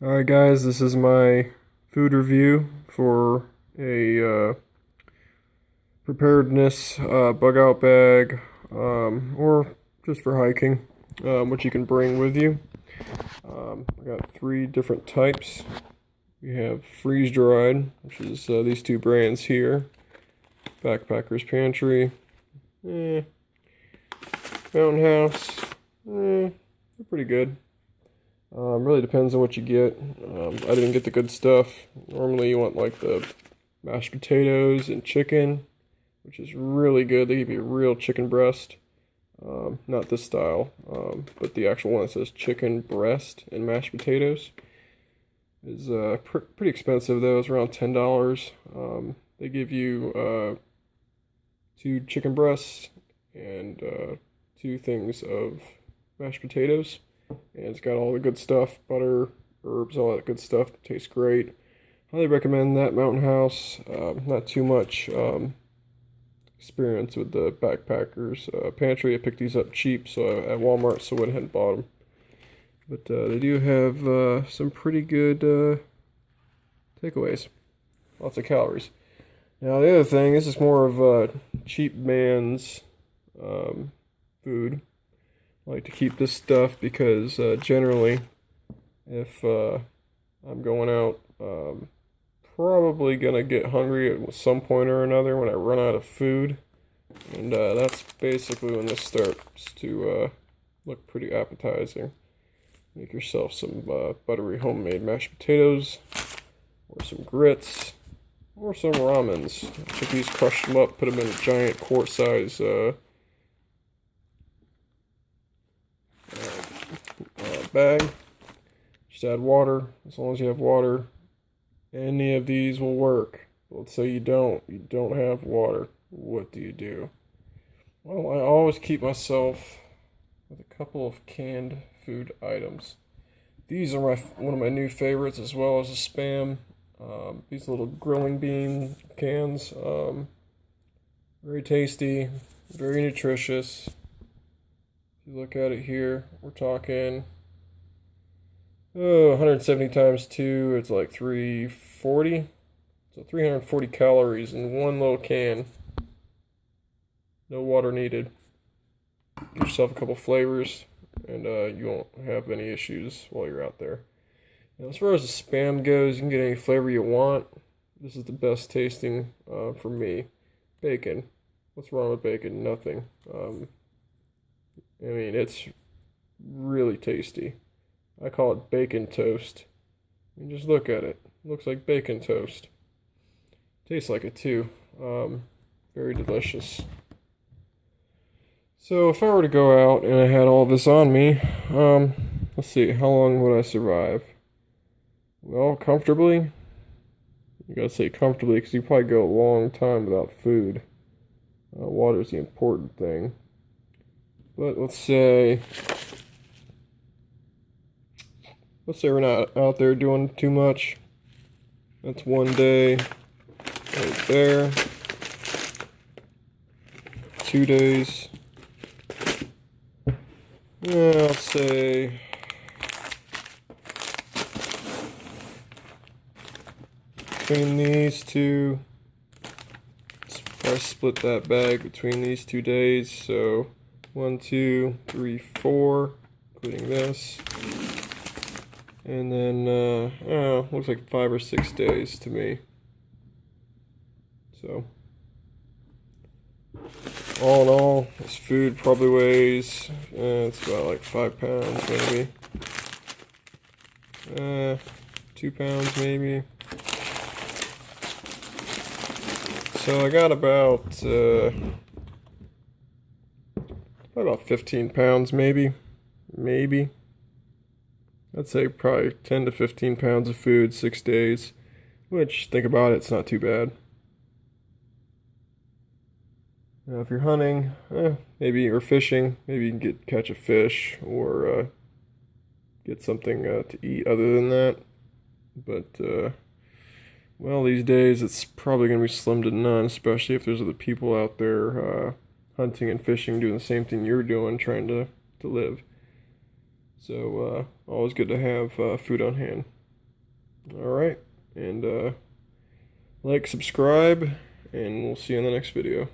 Alright guys, this is my food review for a preparedness bug out bag, or just for hiking, which you can bring with you. I got three different types. We have freeze dried, which is these two brands here. Backpacker's Pantry, Mountain House, they're pretty good. Really depends on what you get. I didn't get the good stuff. Normally you want like the mashed potatoes and chicken, which is really good. They give you a real chicken breast. Not this style, but the actual one that says chicken breast and mashed potatoes is pretty expensive though. It's around $10. They give you two chicken breasts and two things of mashed potatoes. And it's got all the good stuff, butter, herbs, all that good stuff. Tastes great. Highly recommend that Mountain House. Not too much experience with the Backpackers Pantry. I picked these up cheap, so at Walmart, so I went ahead and bought them. But they do have some pretty good takeaways. Lots of calories. Now the other thing, this is more of a cheap man's food. I like to keep this stuff because generally, if I'm going out, probably gonna get hungry at some point or another when I run out of food, and that's basically when this starts to look pretty appetizing. Make yourself some buttery homemade mashed potatoes, or some grits, or some ramens. I took these, crushed them up, put them in a giant quart-size bag. Just add water. As long as you have water, any of these will work. Let's say you don't have water. What do you do? Well, I always keep myself with a couple of canned food items. These are one of my new favorites, as well as the Spam. These little grilling bean cans. Very tasty, very nutritious. If you look at it here, we're talking 170 times 2, it's like 340. So 340 calories in one little can. No water needed. Get yourself a couple flavors, and you won't have any issues while you're out there. Now, as far as the Spam goes, you can get any flavor you want. This is the best tasting for me. Bacon. What's wrong with bacon? Nothing. I mean, it's really tasty. I call it bacon toast. I mean, just look at it. It looks like bacon toast. Tastes like it too. Very delicious. So if I were to go out and I had all this on me, let's see, how long would I survive? Well, comfortably. You gotta say comfortably because you probably go a long time without food. Water's the important thing. But let's say we're not out there doing too much. That's one day right there. 2 days. Yeah, I'll say between these two, I split that bag between these 2 days. So 1, 2, 3, 4, including this. And then, looks like 5 or 6 days to me. So, all in all, this food probably weighs, it's about like 5 pounds maybe. 2 pounds maybe. So I got about 15 pounds maybe. Maybe. I'd say probably 10 to 15 pounds of food, 6 days, which, think about it, it's not too bad. Now, if you're hunting, maybe, or fishing, maybe you can catch a fish or get something to eat other than that. But, well, these days it's probably going to be slim to none, especially if there's other people out there hunting and fishing, doing the same thing you're doing, trying to live. So, always good to have food on hand. Alright, and like, subscribe, and we'll see you in the next video.